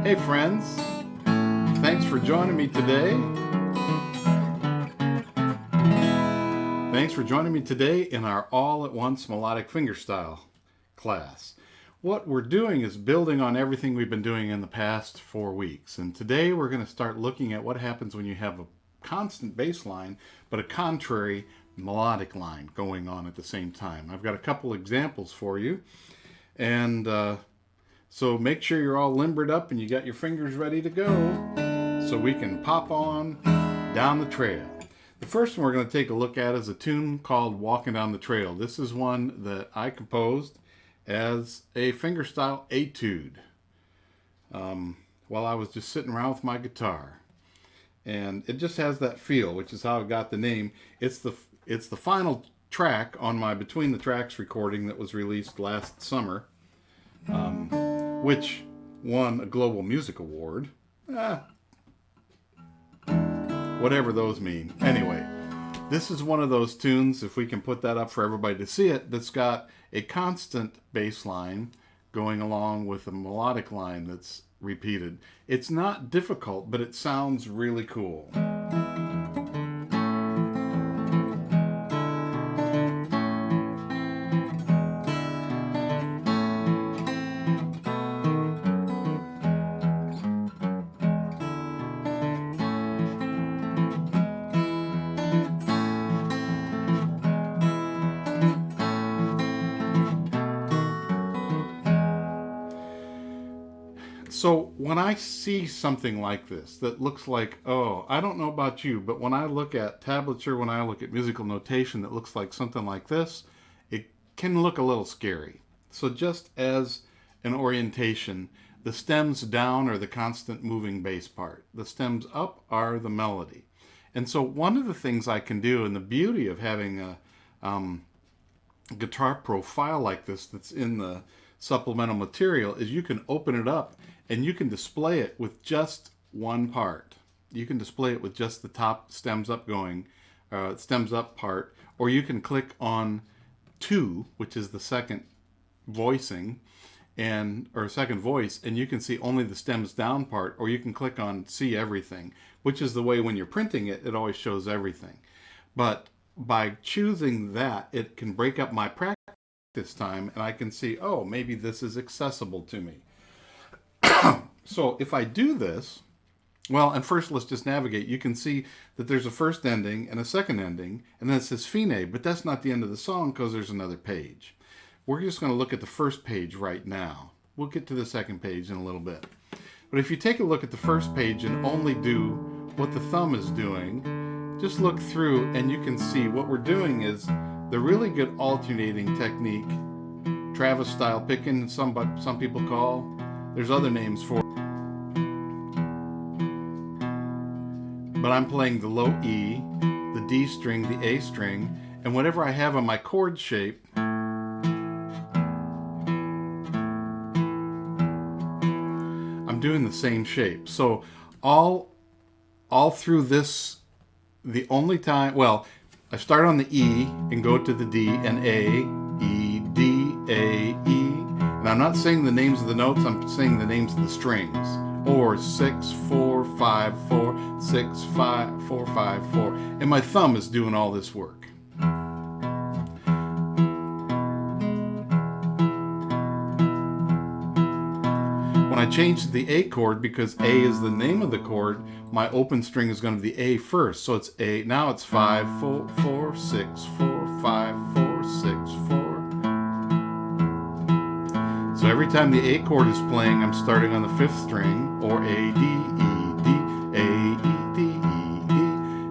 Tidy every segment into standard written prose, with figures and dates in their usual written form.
Hey friends, thanks for joining me today. Thanks for joining me today in our all-at-once melodic fingerstyle class. What we're doing is building on everything we've been doing in the past 4 weeks. And today we're going to start looking at what happens when you have a constant bass line, but a contrary melodic line going on at the same time. I've got a couple examples for you. And so make sure you're all limbered up and you got your fingers ready to go so we can pop on down the trail. The first one we're going to take a look at is a tune called Walking Down the Trail. This is one that I composed as a fingerstyle etude while I was just sitting around with my guitar. And it just has that feel, which is how I got the name. It's the final track on my Between the Tracks recording that was released last summer, which won a Global Music Award. Whatever those mean. Anyway, this is one of those tunes, if we can put that up for everybody to see it, that's got a constant bass line going along with a melodic line that's repeated. It's not difficult, but it sounds really cool. So when I see something like this that looks like, oh, I don't know about you, but when I look at tablature, when I look at musical notation that looks like something like this, it can look a little scary. So just as an orientation, the stems down are the constant moving bass part. The stems up are the melody. And so one of the things I can do, and the beauty of having a guitar profile like this that's in the supplemental material, is you can open it up and you can display it with just one part. You can display it with just the top stems up part, or you can click on 2, which is the second voicing, or second voice, and you can see only the stems down part, or you can click on see everything, which is the way when you're printing it, it always shows everything. But by choosing that, it can break up my practice time, and I can see, oh, maybe this is accessible to me. So if I do this, well, and first let's just navigate. You can see that there's a first ending and a second ending, and then it says fine, but that's not the end of the song because there's another page. We're just going to look at the first page right now. We'll get to the second page in a little bit. But if you take a look at the first page and only do what the thumb is doing, just look through and you can see what we're doing is the really good alternating technique, Travis style picking, some people call. There's other names for it. But I'm playing the low E, the D string, the A string, and whatever I have on my chord shape, I'm doing the same shape. So all through this, the only time, well, I start on the E and go to the D and A, E, D, A, E. And I'm not saying the names of the notes, I'm saying the names of the strings. Or 6, 4, 5, 4, 6, 5, 4, 5, 4. And my thumb is doing all this work. When I change to the A chord, because A is the name of the chord, my open string is going to be the A first. So it's A, now it's 5, 4, 4, 6, 4, 5, 4, 6, 4. So every time the A chord is playing, I'm starting on the 5th string, or A, D, E, D, A, E, D, E, D.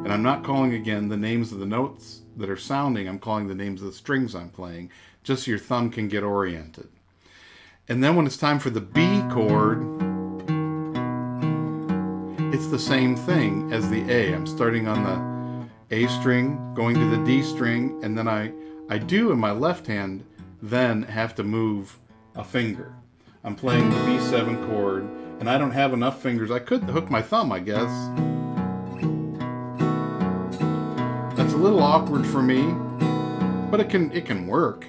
And I'm not calling again the names of the notes that are sounding, I'm calling the names of the strings I'm playing, just so your thumb can get oriented. And then when it's time for the B chord, it's the same thing as the A. I'm starting on the A string, going to the D string, and then I do in my left hand then have to move a finger. I'm playing the B7 chord, and I don't have enough fingers. I could hook my thumb, I guess. That's a little awkward for me, but it can work.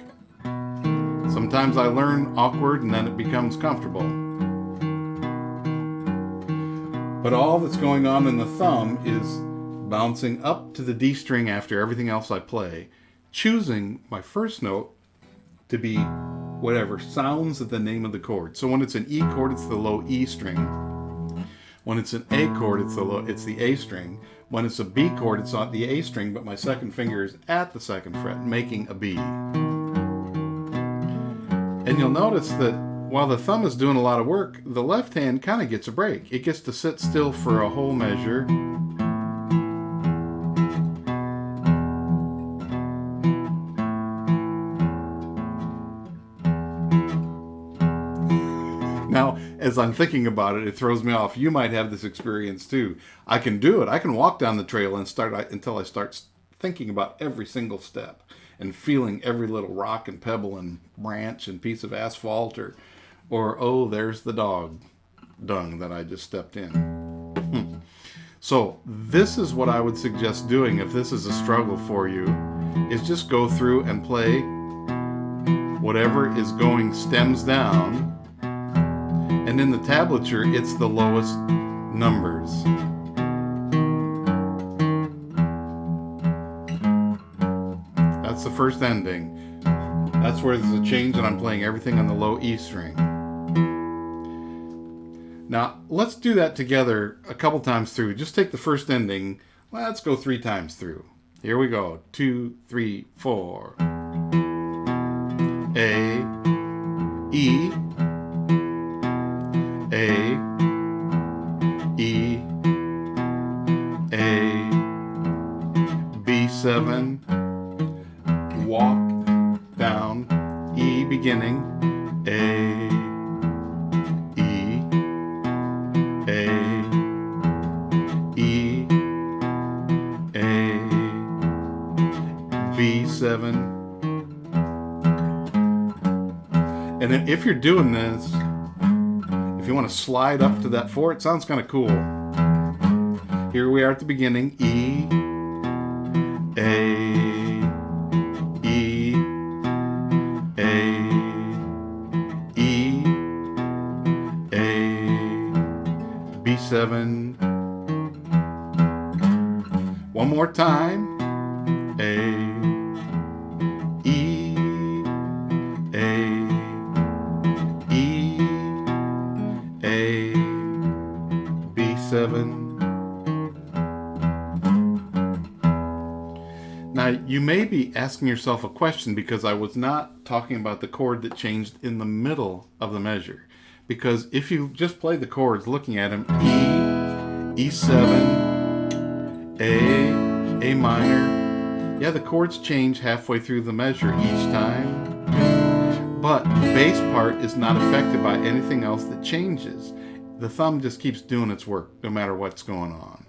Sometimes I learn awkward and then it becomes comfortable. But all that's going on in the thumb is bouncing up to the D string after everything else I play, choosing my first note to be whatever sounds at the name of the chord. So when it's an E chord, it's the low E string. When it's an A chord, it's the A string. When it's a B chord, it's on the A string, but my second finger is at the second fret, making a B. And you'll notice that while the thumb is doing a lot of work, the left hand kind of gets a break. It gets to sit still for a whole measure. Now, as I'm thinking about it, it throws me off. You might have this experience too. I can do it. I can walk down the trail and until I start thinking about every single step and feeling every little rock and pebble and branch and piece of asphalt or oh, there's the dog dung that I just stepped in. So this is what I would suggest doing if this is a struggle for you, is just go through and play whatever is going stems down. And in the tablature, it's the lowest numbers. That's the first ending. That's where there's a change and I'm playing everything on the low E string. Now, let's do that together a couple times through. Just take the first ending. Let's go 3 times through. Here we go. 2, 3, 4. A, E, A, E, A, B7, walk down, E beginning, A, E, A, E, A, B7. And then if you're doing this, if you want to slide up to that 4, it sounds kind of cool. Here we are at the beginning. E, A, E, A, E, A, B7. One more time. A, E, A, E, A, B7. Now, you may be asking yourself a question because I was not talking about the chord that changed in the middle of the measure. Because if you just play the chords looking at them, E, E7, A minor, yeah, the chords change halfway through the measure each time. But the bass part is not affected by anything else that changes. The thumb just keeps doing its work no matter what's going on.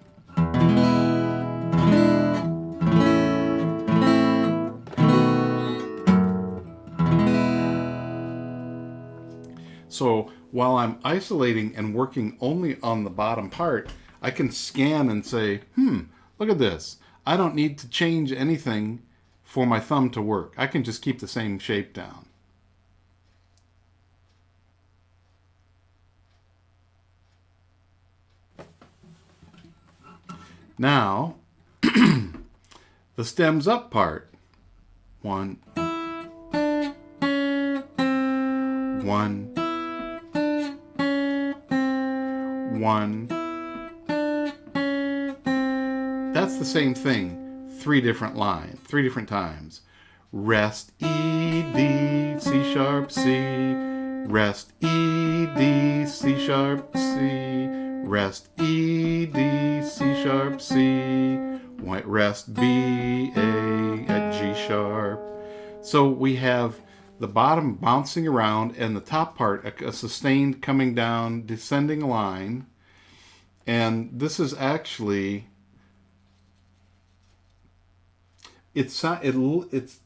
So while I'm isolating and working only on the bottom part, I can scan and say, look at this. I don't need to change anything for my thumb to work. I can just keep the same shape down. Now, the stems up part. 1, 1, 1. That's the same thing, 3 different lines, 3 different times. Rest, E, D, C sharp, C. Rest, E, D, C sharp, C. Rest, E, D, C sharp, C. Rest, B, A at G sharp. So we have the bottom bouncing around and the top part, a sustained coming down, descending line. And this is actually, it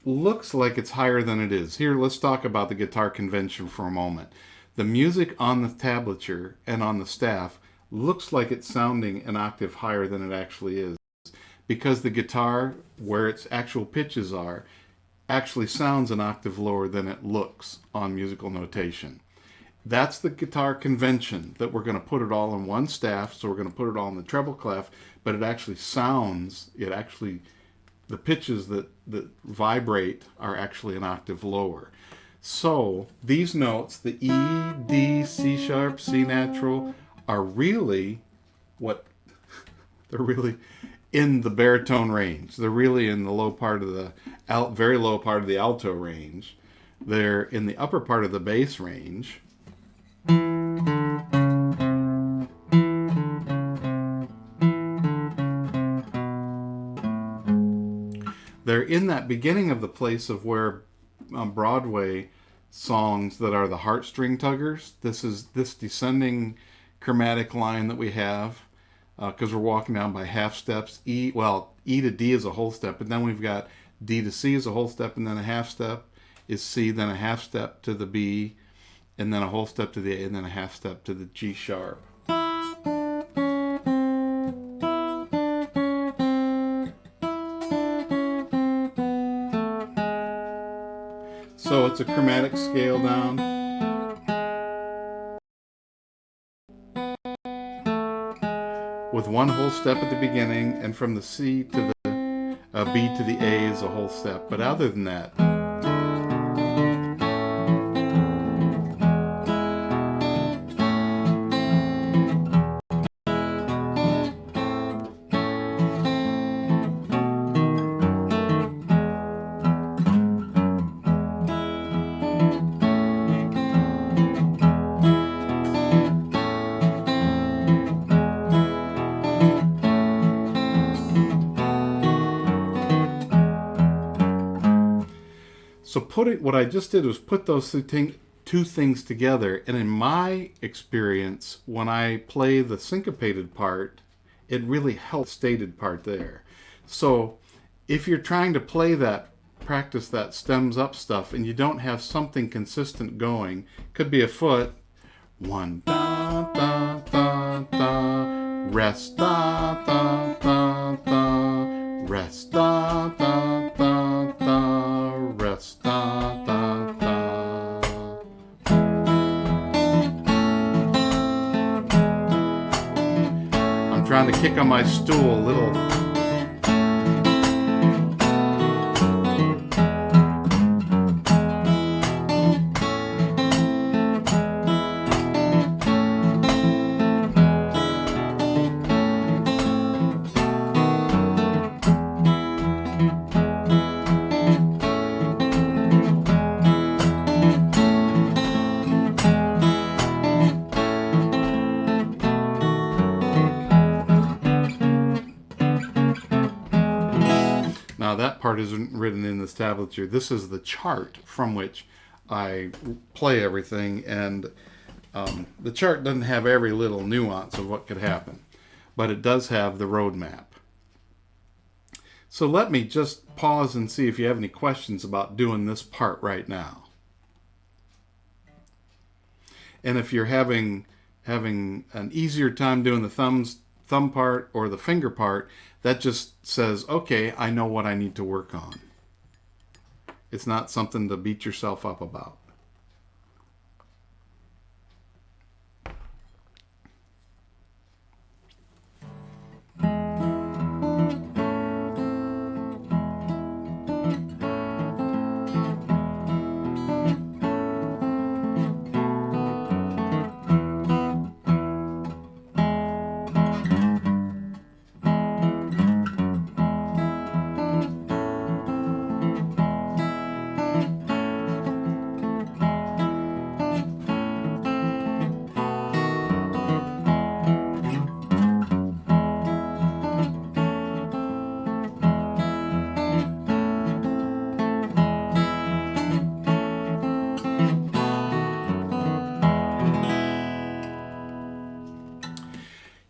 looks like it's higher than it is. Here, let's talk about the guitar convention for a moment. The music on the tablature and on the staff looks like it's sounding an octave higher than it actually is, because the guitar, where its actual pitches are, actually sounds an octave lower than it looks on musical notation. That's the guitar convention, that we're going to put it all in one staff. So we're going to put it all in the treble clef, but it actually sounds, the pitches that vibrate are actually an octave lower. So these notes, the E, D, C sharp, C natural, are really they're really in the baritone range. They're really in the low part of the, very low part of the alto range. They're in the upper part of the bass range. They're in that beginning of the place of where Broadway songs that are the heartstring tuggers. This is this descending chromatic line that we have, because we're walking down by half steps. E to D is a whole step, and then we've got D to C is a whole step, and then a half step is C, then a half step to the B, and then a whole step to the A, and then a half step to the G sharp. So it's a chromatic scale down. With one whole step at the beginning, and from the C to the B to the A is a whole step. But other than that, what I just did was put those two things together. And in my experience, when I play the syncopated part, it really helps the stated part there. So if you're trying to play that, practice that stems up stuff, and you don't have something consistent going, could be a foot, one, da, da, da, da, rest, da, da, da, da, rest, da, da, da, da, rest, da, da, da. I'm trying to kick on my stool a little. Now that part isn't written in this tablature. This is the chart from which I play everything, and the chart doesn't have every little nuance of what could happen, but it does have the roadmap. So let me just pause and see if you have any questions about doing this part right now. And if you're having an easier time doing the thumb part or the finger part, that just says, okay, I know what I need to work on. It's not something to beat yourself up about.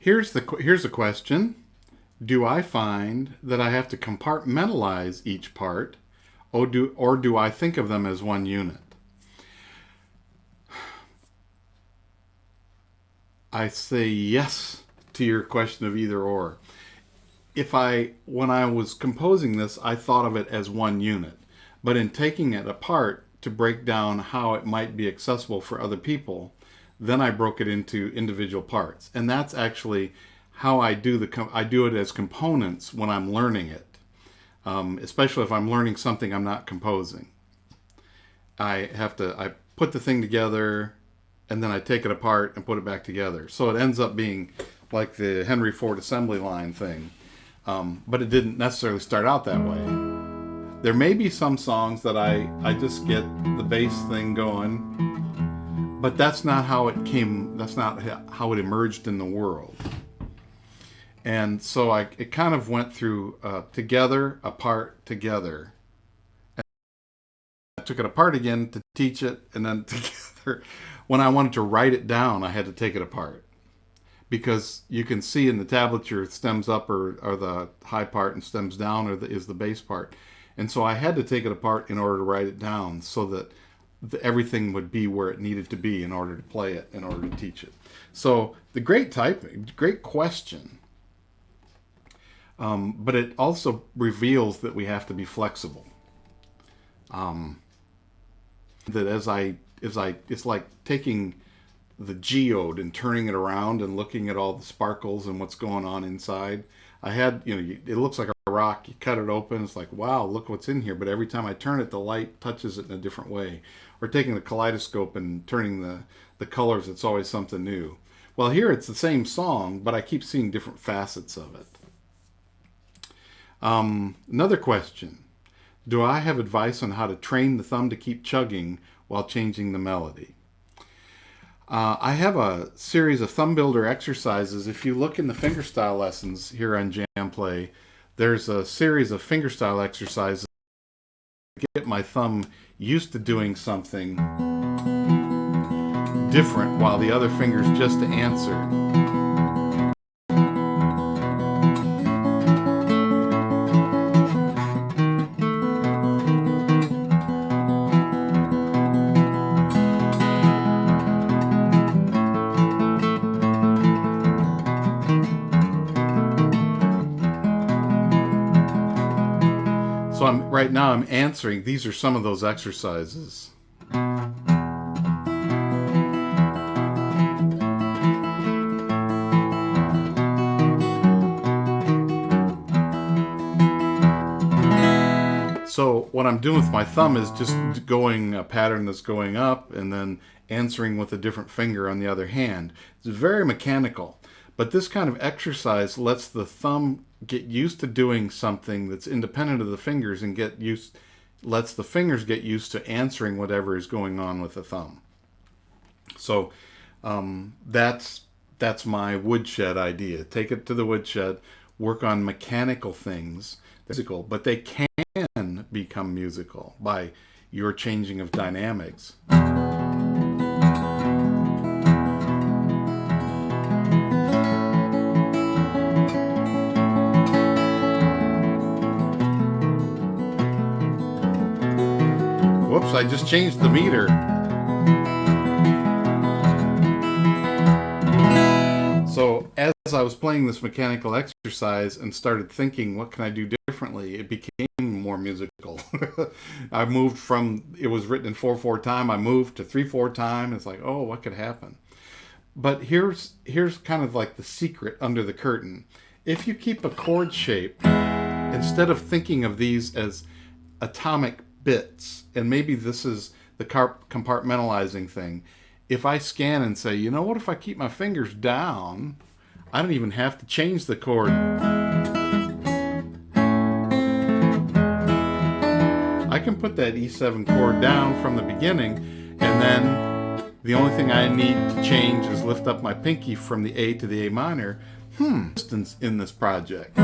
Here's a question. Do I find that I have to compartmentalize each part, or do I think of them as one unit? I say yes to your question of either or. When I was composing this, I thought of it as one unit, but in taking it apart to break down how it might be accessible for other people, then I broke it into individual parts. And that's actually how I do I do it as components when I'm learning it. Especially if I'm learning something I'm not composing. I put the thing together, and then I take it apart and put it back together. So it ends up being like the Henry Ford assembly line thing. But it didn't necessarily start out that way. There may be some songs that I just get the bass thing going, but that's not how it came, that's not how it emerged in the world. And so it kind of went through together, apart, together. And I took it apart again to teach it, and then together. When I wanted to write it down, I had to take it apart. Because you can see in the tablature, stems up are the high part and stems down is the bass part. And so I had to take it apart in order to write it down so that everything would be where it needed to be in order to play it, in order to teach it. So the great question. But it also reveals that we have to be flexible. That it's like taking the geode and turning it around and looking at all the sparkles and what's going on inside. It looks like a rock. You cut it open. It's like, wow, look what's in here. But every time I turn it, the light touches it in a different way. Or taking the kaleidoscope and turning the colors, it's always something new. Well, here it's the same song, but I keep seeing different facets of it. Another question. Do I have advice on how to train the thumb to keep chugging while changing the melody? I have a series of thumb builder exercises. If you look in the fingerstyle lessons here on JamPlay, there's a series of fingerstyle exercises to get my thumb used to doing something different while the other finger's just to answer. So right now I'm answering. These are some of those exercises. So what I'm doing with my thumb is just going a pattern that's going up and then answering with a different finger on the other hand. It's very mechanical, but this kind of exercise lets the thumb get used to doing something that's independent of the fingers and lets the fingers get used to answering whatever is going on with the thumb. So that's my woodshed idea. Take it to the woodshed, work on mechanical things, physical, but they can become musical by your changing of dynamics. Whoops, I just changed the meter. So as I was playing this mechanical exercise and started thinking, what can I do differently? It became more musical. I moved from, it was written in 4/4 time, I moved to 3/4 time. It's like, oh, what could happen? But here's kind of like the secret under the curtain. If you keep a chord shape, instead of thinking of these as atomic bits, and maybe this is the compartmentalizing thing, if I scan and say, you know what, if I keep my fingers down, I don't even have to change the chord. I can put that E7 chord down from the beginning, and then the only thing I need to change is lift up my pinky from the A to the A minor. Distance in this project.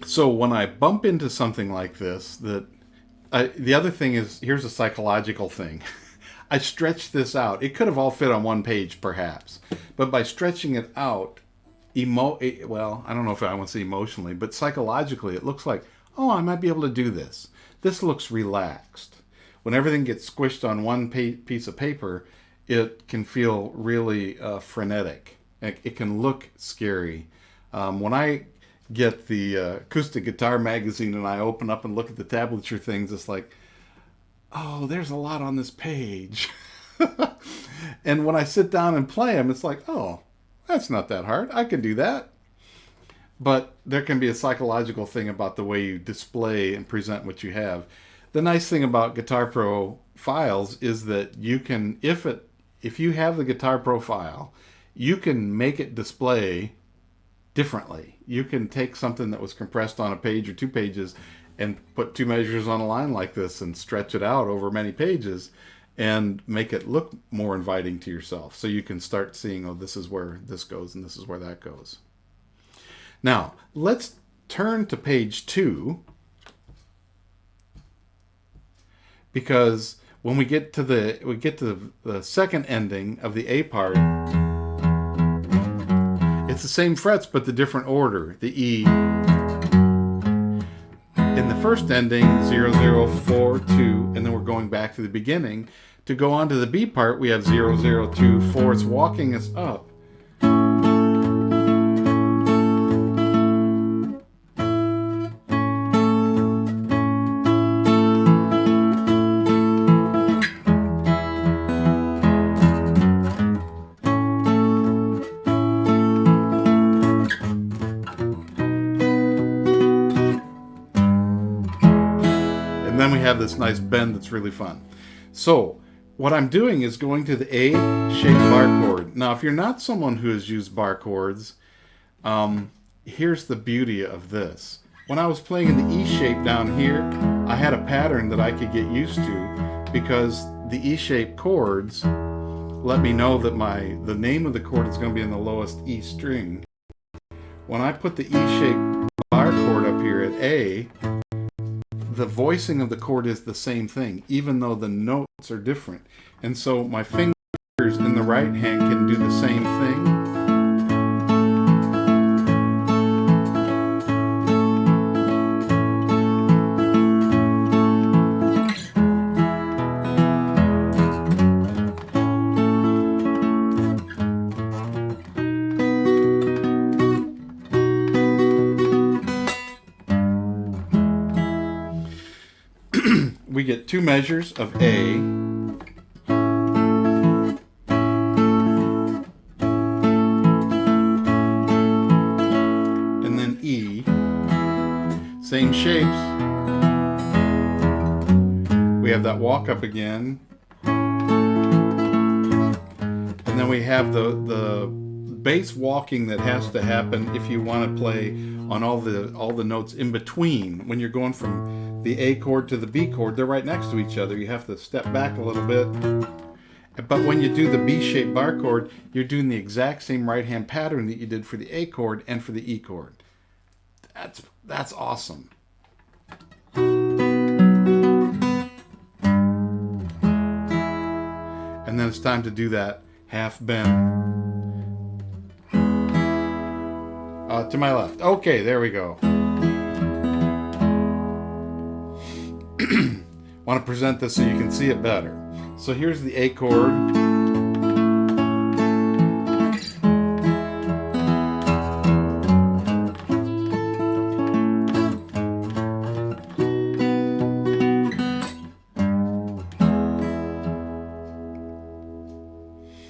So when I bump into something like this, the other thing is, here's a psychological thing. I stretched this out. It could have all fit on one page, perhaps. But by stretching it out, well, I don't know if I want to say emotionally, but psychologically, it looks like, oh, I might be able to do this. This looks relaxed. When everything gets squished on one piece of paper, it can feel really frenetic. It can look scary. When I get the acoustic guitar magazine and I open up and look at the tablature things, it's like, oh, there's a lot on this page. And when I sit down and play them, it's like, oh, that's not that hard. I can do that. But there can be a psychological thing about the way you display and present what you have. The nice thing about Guitar Pro files is that you can, if you have the Guitar Pro file, you can make it display differently. You can take something that was compressed on a page or 2 pages and put 2 measures on a line like this and stretch it out over many pages and make it look more inviting to yourself. So you can start seeing, oh, this is where this goes and this is where that goes. Now, let's turn to page 2, because when we get to the second ending of the A part, it's the same frets but the different order. The E in the first ending, 0, 0, 4, 2, and then we're going back to the beginning. To go on to the B part, we have 0, 0, 2, 4. It's walking us up. And then we have this nice bend that's really fun. So what I'm doing is going to the A-shaped bar chord. Now, if you're not someone who has used bar chords, here's the beauty of this. When I was playing in the E shape down here, I had a pattern that I could get used to because the E-shaped chords let me know that the name of the chord is going to be in the lowest E string. When I put the E-shaped bar chord up here at A, the voicing of the chord is the same thing, even though the notes are different. And so my fingers in the right hand can do the same thing. We get 2 measures of A, and then E, same shapes. We have that walk up again, and then we have the bass walking that has to happen if you want to play on all the notes in between. When you're going from the A chord to the B chord, they're right next to each other. You have to step back a little bit. But when you do the B-shaped bar chord, you're doing the exact same right-hand pattern that you did for the A chord and for the E chord. That's awesome. And then it's time to do that half bend. To my left. Okay, there we go. Want to present this so you can see it better. So here's the A chord.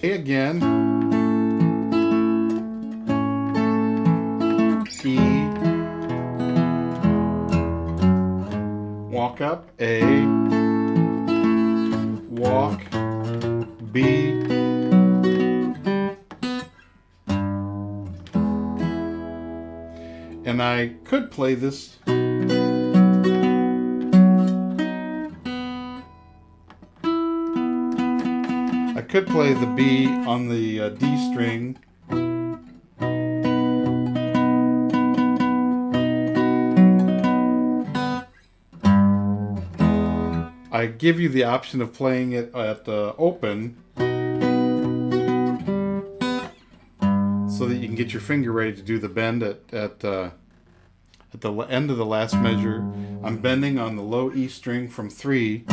A again. E. Walk up, A, walk, B, and I could play this. I could play the B on the D string. I give you the option of playing it at the open so that you can get your finger ready to do the bend at the end of the last measure. I'm bending on the low E string from 3,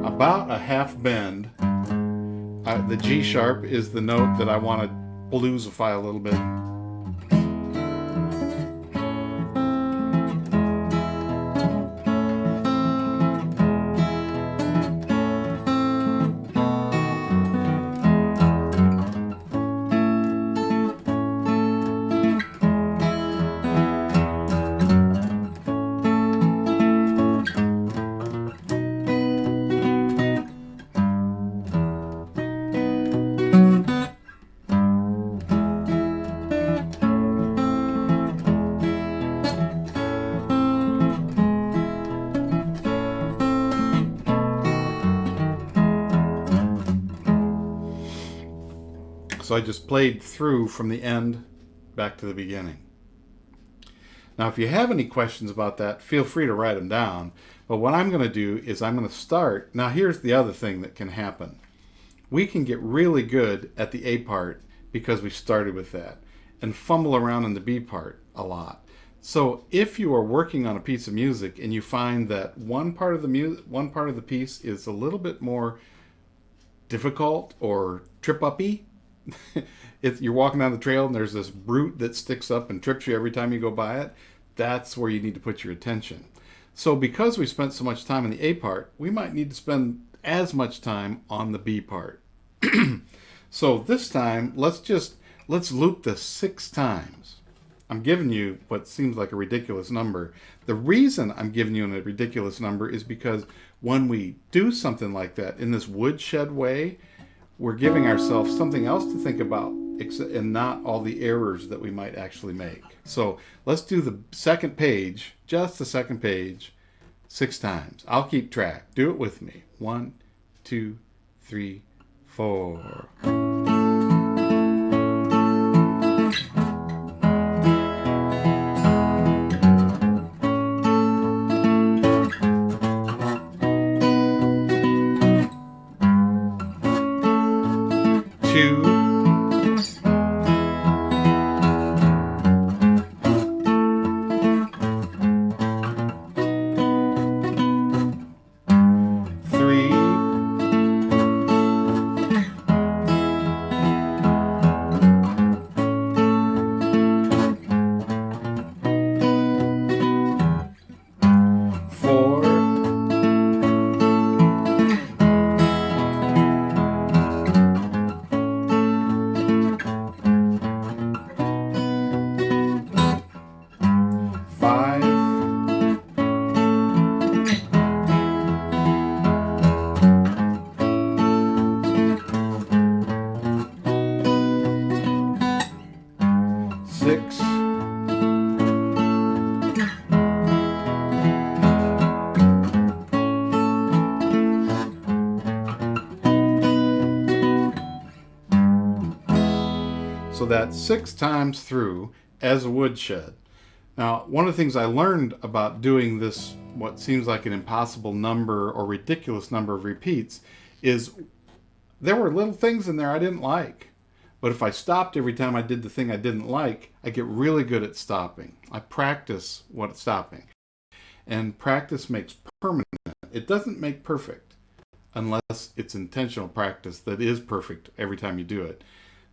about a half bend. The G sharp is the note that I want to bluesify a little bit. So I just played through from the end back to the beginning. Now, if you have any questions about that, feel free to write them down. But what I'm going to do is I'm going to start. Now, here's the other thing that can happen. We can get really good at the A part because we started with that and fumble around in the B part a lot. So if you are working on a piece of music and you find that one part of the piece is a little bit more difficult or trip-uppy, if you're walking down the trail and there's this brute that sticks up and trips you every time you go by it, that's where you need to put your attention. So because we spent so much time on the A part, we might need to spend as much time on the B part. So this time, let's loop this 6 times. I'm giving you what seems like a ridiculous number. The reason I'm giving you a ridiculous number is because when we do something like that in this woodshed way, we're giving ourselves something else to think about and not all the errors that we might actually make. So let's do the second page, just the second page, 6 times. I'll keep track. Do it with me. 1, 2, 3, 4. So that's 6 times through as a woodshed. Now, one of the things I learned about doing this, what seems like an impossible number or ridiculous number of repeats, is there were little things in there I didn't like. But if I stopped every time I did the thing I didn't like, I get really good at stopping. I practice stopping. And practice makes permanent. It doesn't make perfect unless it's intentional practice that is perfect every time you do it.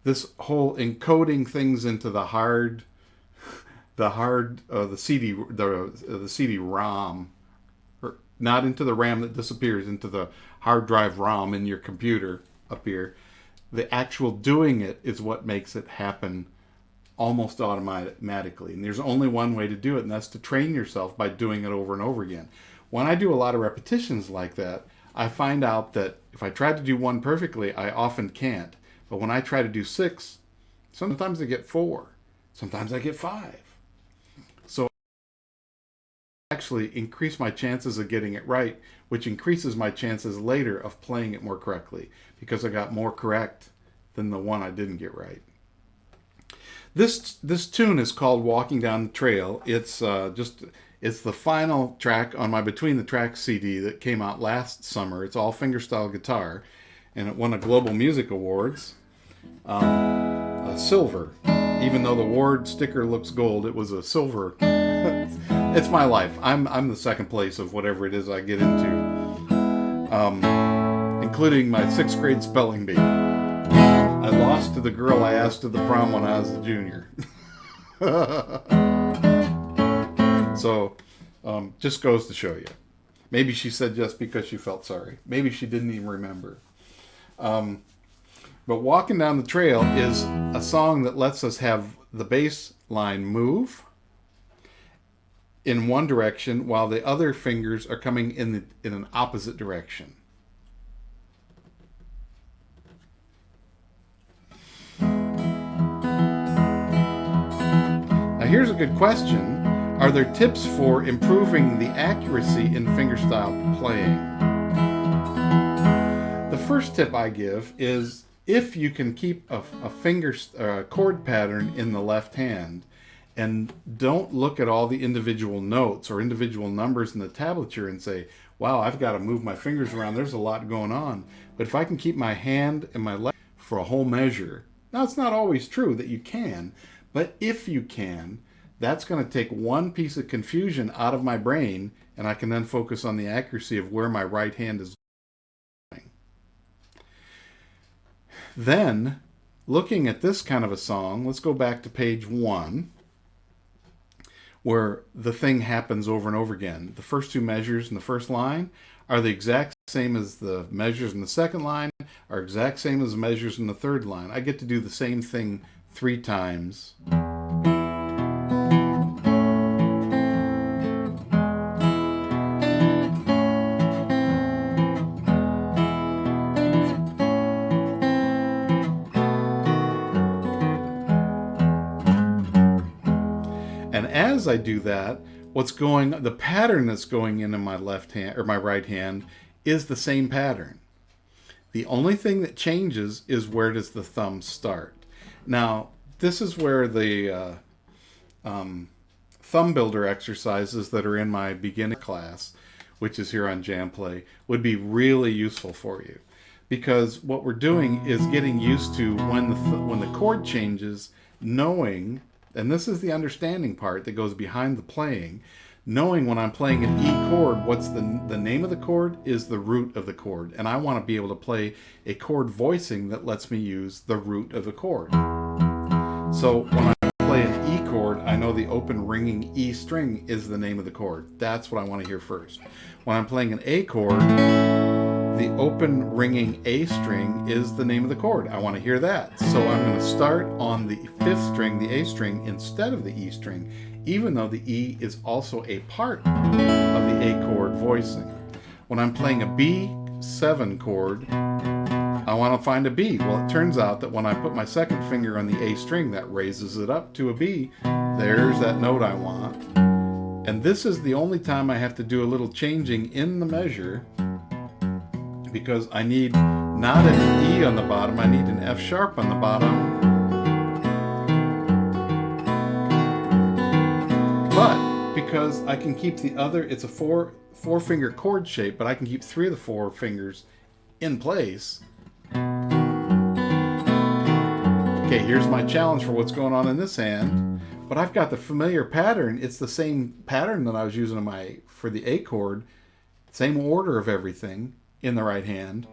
This whole encoding things into the CD-ROM, or not into the RAM that disappears, into the hard drive ROM in your computer up here. The actual doing it is what makes it happen almost automatically. And there's only one way to do it, and that's to train yourself by doing it over and over again. When I do a lot of repetitions like that, I find out that if I try to do one perfectly, I often can't. But when I try to do 6, sometimes I get 4. Sometimes I get 5. So I actually increase my chances of getting it right, which increases my chances later of playing it more correctly, because I got more correct than the one I didn't get right. This tune is called Walking Down the Trail. It's It's the final track on my Between the Tracks CD that came out last summer. It's all fingerstyle guitar, and it won a Global Music Awards, silver. Even though the award sticker looks gold, it was a silver. It's my life. I'm the second place of whatever it is I get into, including my 6th grade spelling bee. I lost to the girl I asked to the prom when I was a junior. So, just goes to show you. Maybe she said yes because she felt sorry. Maybe she didn't even remember. But Walking Down the Trail is a song that lets us have the bass line move in one direction while the other fingers are coming in an opposite direction. Now here's a good question. Are there tips for improving the accuracy in fingerstyle playing? The first tip I give is if you can keep a chord pattern in the left hand and don't look at all the individual notes or individual numbers in the tablature and say, wow, I've got to move my fingers around. There's a lot going on. But if I can keep my hand and my left for a whole measure, now it's not always true that you can, but if you can, that's going to take one piece of confusion out of my brain, and I can then focus on the accuracy of where my right hand is going. Then, looking at this kind of a song, let's go back to page 1, where the thing happens over and over again. The first 2 measures in the first line are the exact same as the measures in the second line, are exact same as the measures in the third line. I get to do the same thing 3 times. And as I do that, the pattern that's going in my left hand or my right hand is the same pattern. The only thing that changes is where does the thumb start. Now, this is where the thumb builder exercises that are in my beginning class, which is here on JamPlay, would be really useful for you. Because what we're doing is getting used to when the chord changes, knowing, and this is the understanding part that goes behind the playing, knowing when I'm playing an E chord, what's the name of the chord is the root of the chord. And I want to be able to play a chord voicing that lets me use the root of the chord. So when I play an E chord, I know the open ringing E string is the name of the chord. That's what I want to hear first. When I'm playing an A chord, the open ringing A string is the name of the chord. I want to hear that. So I'm going to start on the 5th string, the A string, instead of the E string, even though the E is also a part of the A chord voicing. When I'm playing a B7 chord, I want to find a B. Well, it turns out that when I put my second finger on the A string, that raises it up to a B. There's that note I want. And this is the only time I have to do a little changing in the measure, because I need not an E on the bottom, I need an F sharp on the bottom. But because I can keep the other, it's a four finger chord shape, but I can keep 3 of the 4 fingers in place. Okay, here's my challenge for what's going on in this hand. But I've got the familiar pattern. It's the same pattern that I was using for the A chord, same order of everything in the right hand.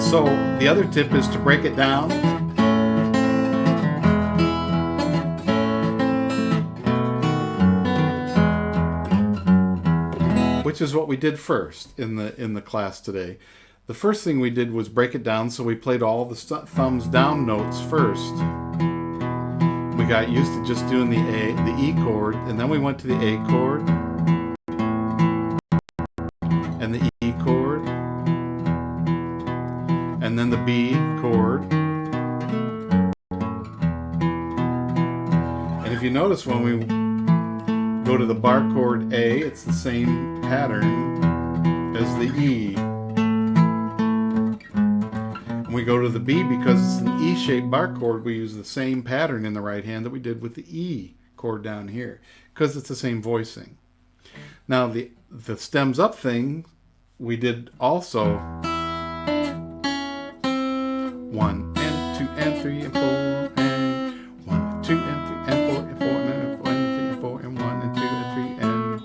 So the other tip is to break it down. Which is what we did first in the class today. The first thing we did was break it down, so we played all the thumbs down notes first. We got used to just doing the E chord, and then we went to the A chord and the E chord and then the B chord. And if if you notice, when we go to the bar chord A, it's the same pattern as the E. When we go to the B, because it's an E-shaped bar chord, we use the same pattern in the right hand that we did with the E chord down here, because it's the same voicing. Now the stems up thing, we did also 1 and 2 and 3 and 4 and 1 and 2 and 3 and 4 and 4 and 4 and 3 and 4 and 1 and 2 and 3 and.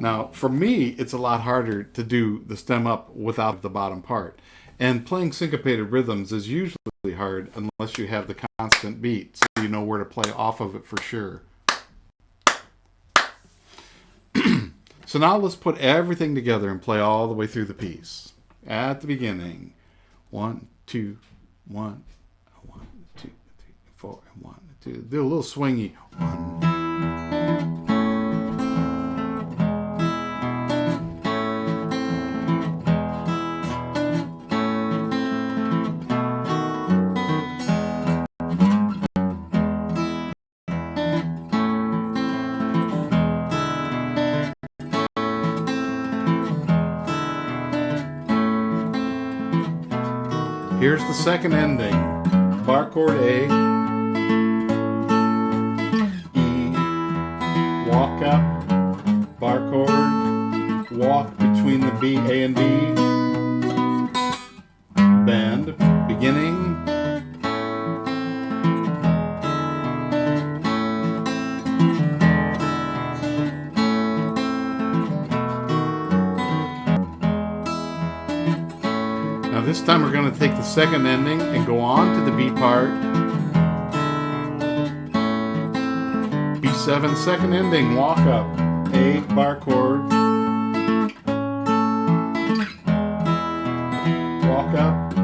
Now, for me, it's a lot harder to do the stem up without the bottom part. And playing syncopated rhythms is usually hard unless you have the constant beat, so you know where to play off of it for sure. So now let's put everything together and play all the way through the piece. At the beginning, 1, 2, 1, 1, 2, 3, 4, and 1, 2. Do a little swingy. 1. Here's the second ending. Bar chord A, E, walk up, bar chord, walk between the B, A and B, bend, beginning, this time we're going to take the second ending and go on to the B part. B7, second ending, walk up, A, bar chord, walk up,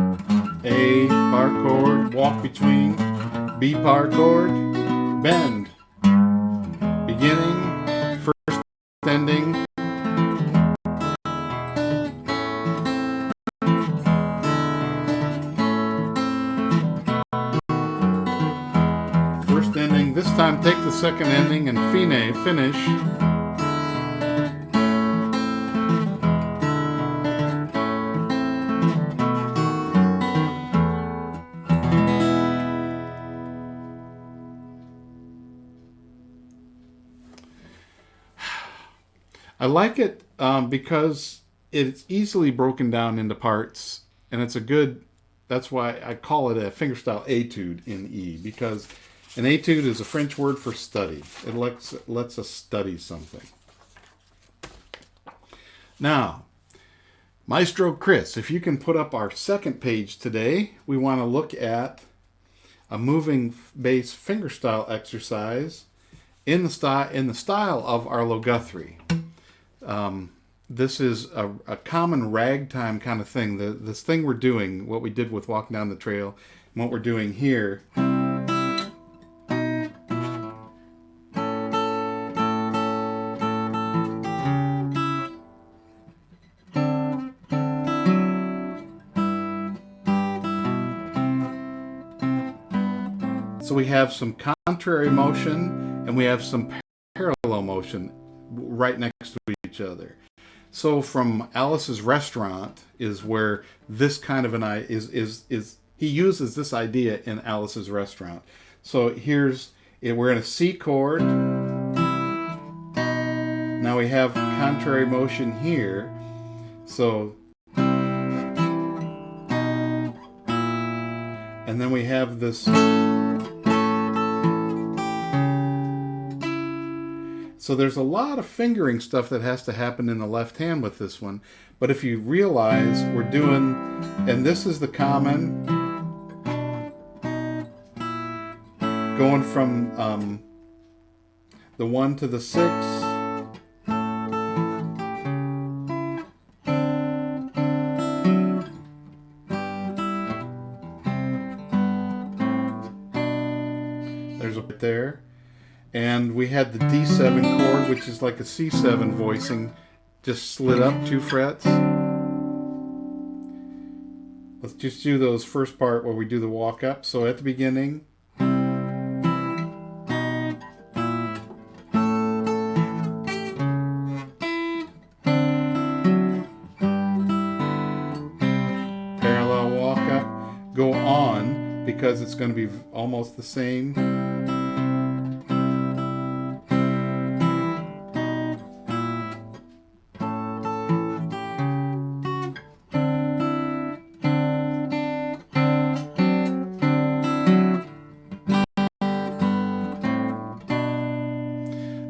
A, bar chord, walk between, B, bar chord, bend, beginning, first ending, ending. This time take the second ending and finish. I like it because it's easily broken down into parts, and it's a good, that's why I call it a fingerstyle etude in E, because an etude is a French word for study. It lets us study something. Now, Maestro Chris, if you can put up our second page today, we want to look at a moving bass fingerstyle exercise in the style of Arlo Guthrie. This is a common ragtime kind of thing. This thing we're doing, what we did with Walking Down the Trail, and what we're doing here. So we have some contrary motion and we have some parallel motion right next to each other. So from Alice's Restaurant is where this kind of he uses this idea in Alice's Restaurant. So we're in a C chord. Now we have contrary motion here. So, and then we have this. So there's a lot of fingering stuff that has to happen in the left hand with this one. But if you realize we're doing, and this is the common, going from the 1 to the 6. There's a bit there. And we had the D7 chord, which is like a C7 voicing, just slid up 2 frets. Let's just do those first part where we do the walk up. So at the beginning, parallel walk up, go on because it's going to be almost the same.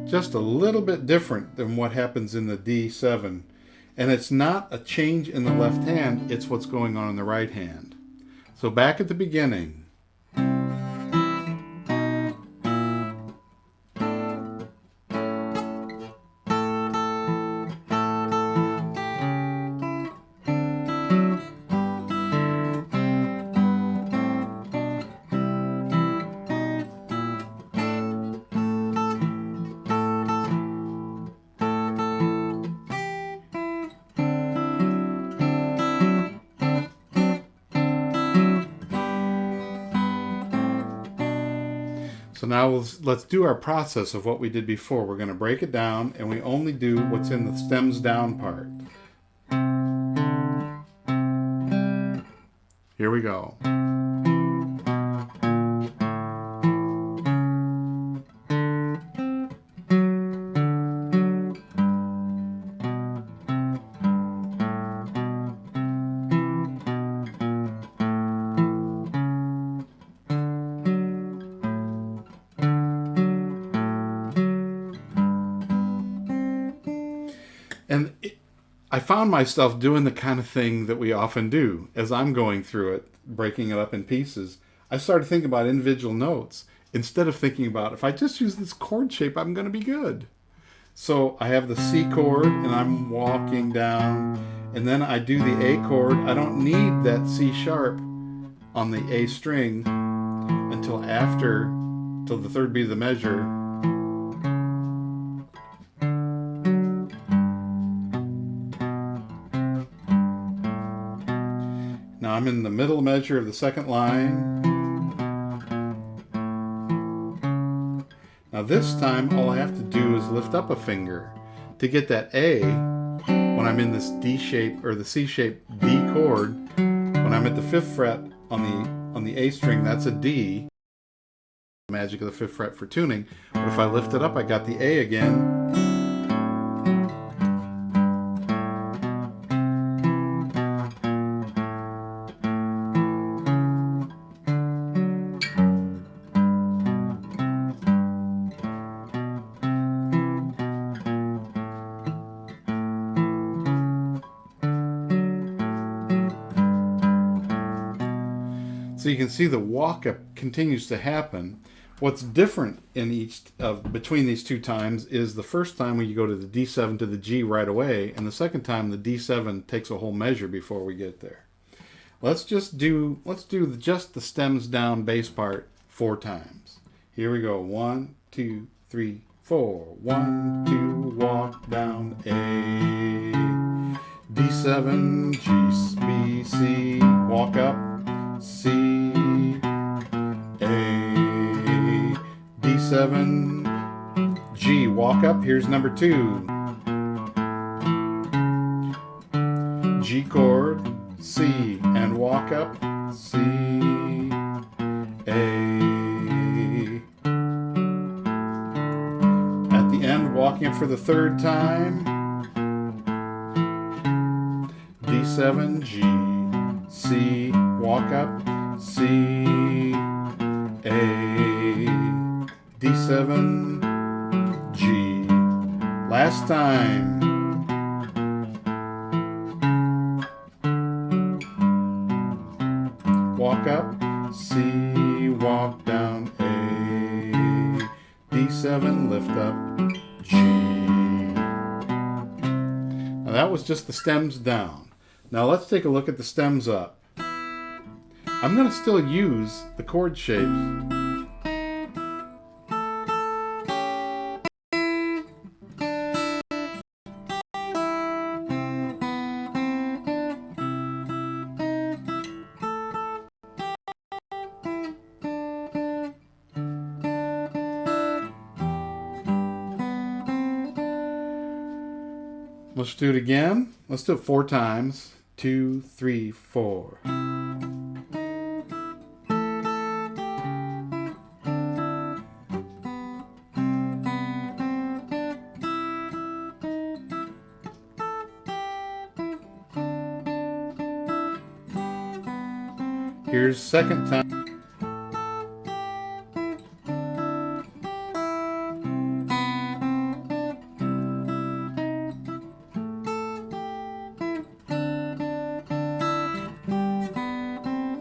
Just a little bit different than what happens in the D7. And it's not a change in the left hand, it's what's going on in the right hand. So back at the beginning. So now let's do our process of what we did before. We're going to break it down, and we only do what's in the stems down part. Here we go. And I found myself doing the kind of thing that we often do as I'm going through it, breaking it up in pieces. I started thinking about individual notes instead of thinking about, if I just use this chord shape, I'm going to be good. So I have the C chord and I'm walking down, and then I do the A chord. I don't need that C sharp on the A string until the third beat of the measure. Now I'm in the middle measure of the second line. Now this time all I have to do is lift up a finger to get that A when I'm in this D shape or the C shape D chord. When I'm at the 5th fret on the A string, that's a D. Magic of the 5th fret for tuning. But if I lift it up, I got the A again. So you can see the walk-up continues to happen. What's different in between these two times is the first time when you go to the D7 to the G right away, and the second time the D7 takes a whole measure before we get there. Let's do just the stems down bass part 4 times. Here we go. 1, 2, 3, 4. 1, 2, walk down A. D7, G, B, C, walk up. C, A, D7, G, walk up. Here's number 2. G chord, C, and walk up. C, A. At the end, walking up for the 3rd time. D7, G, C, walk up, C, A, D7, G. Last time. Walk up, C, walk down, A, D7, lift up, G. Now that was just the stems down. Now let's take a look at the stems up. I'm going to still use the chord shapes. Let's do it again. Let's do it 4 times. 2, 3, 4. Here's second time.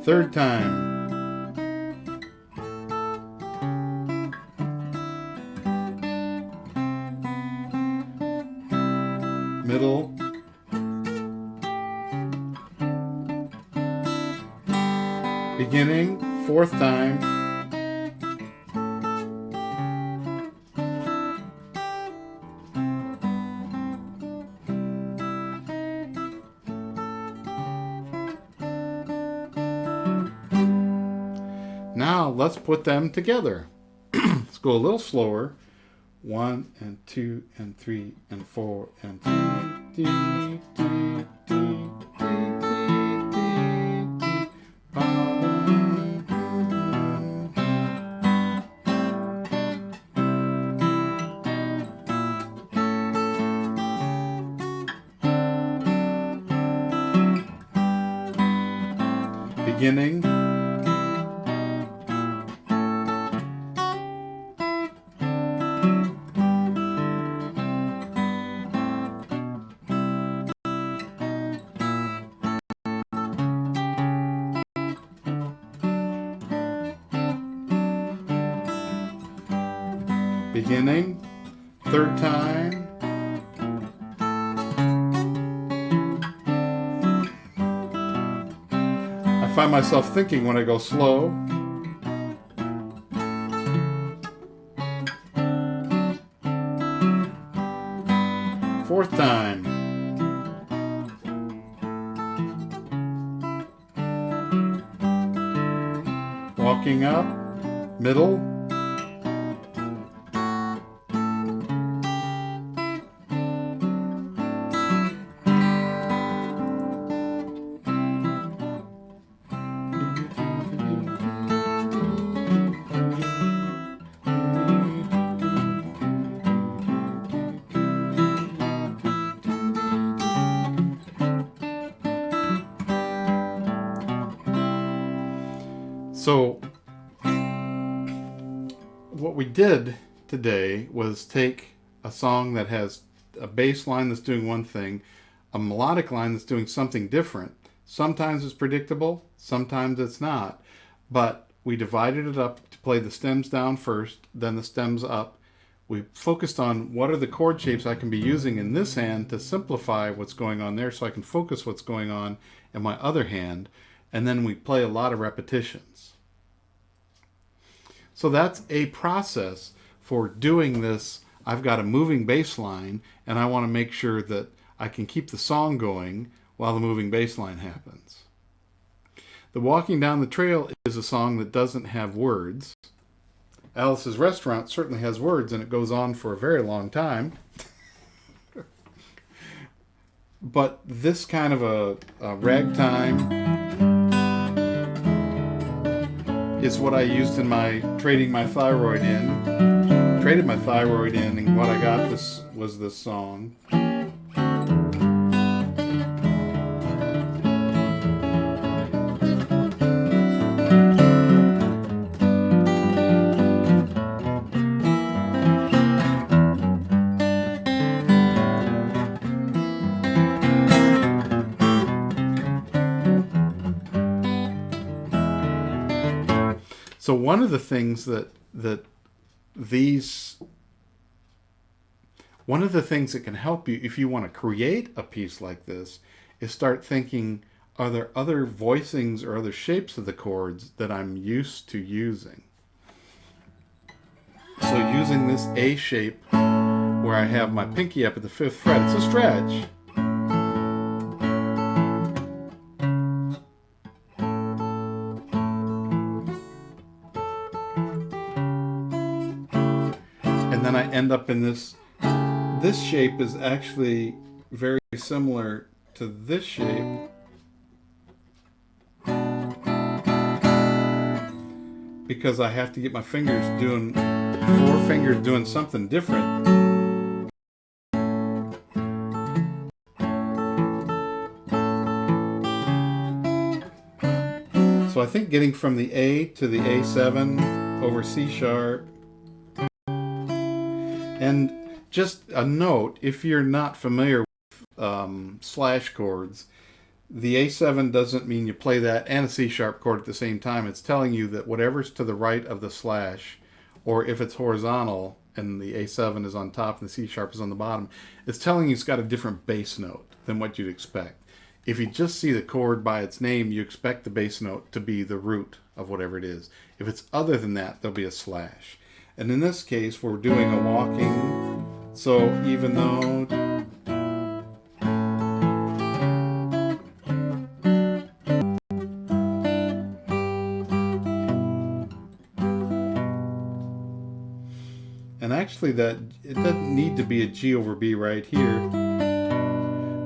Third time. Middle. Beginning, 4th time. Now let's put them together. Let's go a little slower. 1 and 2 and 3 and 4 and 3. Beginning. Beginning, 3rd time. I find myself thinking when I go slow. Fourth time. Walking up, middle. So what we did today was take a song that has a bass line that's doing one thing, a melodic line that's doing something different. Sometimes it's predictable, sometimes it's not. But we divided it up to play the stems down first, then the stems up. We focused on what are the chord shapes I can be using in this hand to simplify what's going on there so I can focus what's going on in my other hand. And then we play a lot of repetitions. So that's a process for doing this. I've got a moving bass line, and I want to make sure that I can keep the song going while the moving bass line happens. The Walking Down the Trail is a song that doesn't have words. Alice's Restaurant certainly has words, and it goes on for a very long time. But this kind of a ragtime is what I used in my traded my thyroid in, and what I got was this song. So one of the things that can help you if you want to create a piece like this is start thinking, are there other voicings or other shapes of the chords that I'm used to using? So using this A shape where I have my pinky up at the 5th fret, it's a stretch. And then I end up in this shape is actually very similar to this shape. Because I have to get my fingers doing, 4 fingers doing something different. So I think getting from the A to the A7 over C sharp. And just a note, if you're not familiar with slash chords, the A7 doesn't mean you play that and a C sharp chord at the same time. It's telling you that whatever's to the right of the slash, or if it's horizontal and the A7 is on top and the C sharp is on the bottom, it's telling you it's got a different bass note than what you'd expect. If you just see the chord by its name, you expect the bass note to be the root of whatever it is. If it's other than that, there'll be a slash. And in this case, we're doing a walking, so even though... And actually that, it doesn't need to be a G over B right here.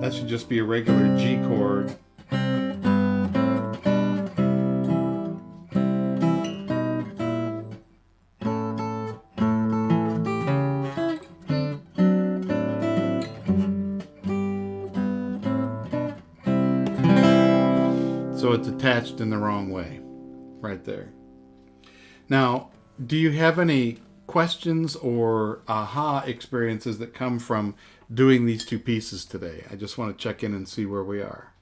That should just be a regular G chord. So it's attached in the wrong way, right there. Now, do you have any questions or aha experiences that come from doing these two pieces today? I just want to check in and see where we are.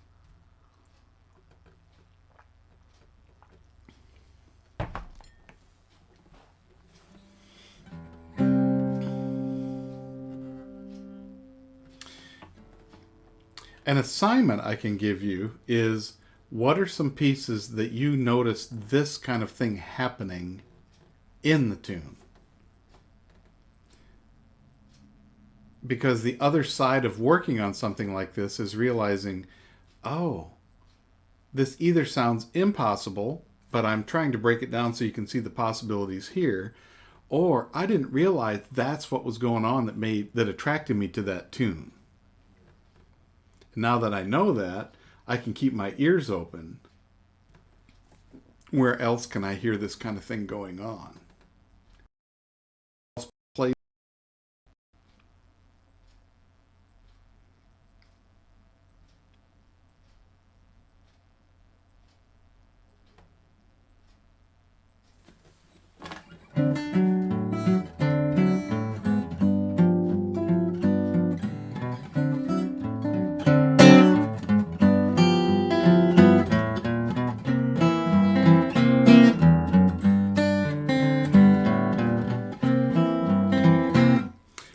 An assignment I can give you is, what are some pieces that you notice this kind of thing happening in the tune? Because the other side of working on something like this is realizing, oh, this either sounds impossible, but I'm trying to break it down so you can see the possibilities here, or I didn't realize that's what was going on that attracted me to that tune. Now that I know that, I can keep my ears open. Where else can I hear this kind of thing going on? Play.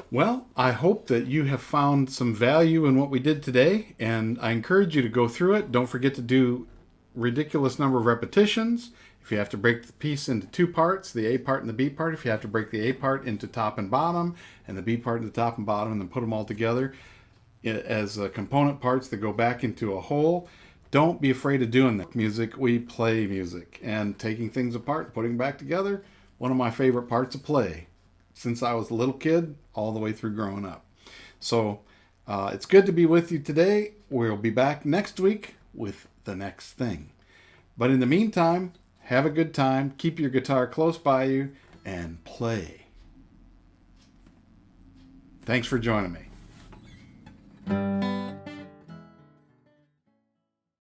Well, I hope that you have found some value in what we did today, and I encourage you to go through it. Don't forget to do ridiculous number of repetitions. If you have to break the piece into 2 parts, the A part and the B part, if you have to break the A part into top and bottom, and the B part into top and bottom, and then put them all together as component parts that go back into a whole, don't be afraid of doing that. Music, we play music, and taking things apart, putting them back together, one of my favorite parts of play, since I was a little kid all the way through growing up. So it's good to be with you today. We'll be back next week with the next thing. But in the meantime, have a good time, keep your guitar close by you, and play. Thanks for joining me.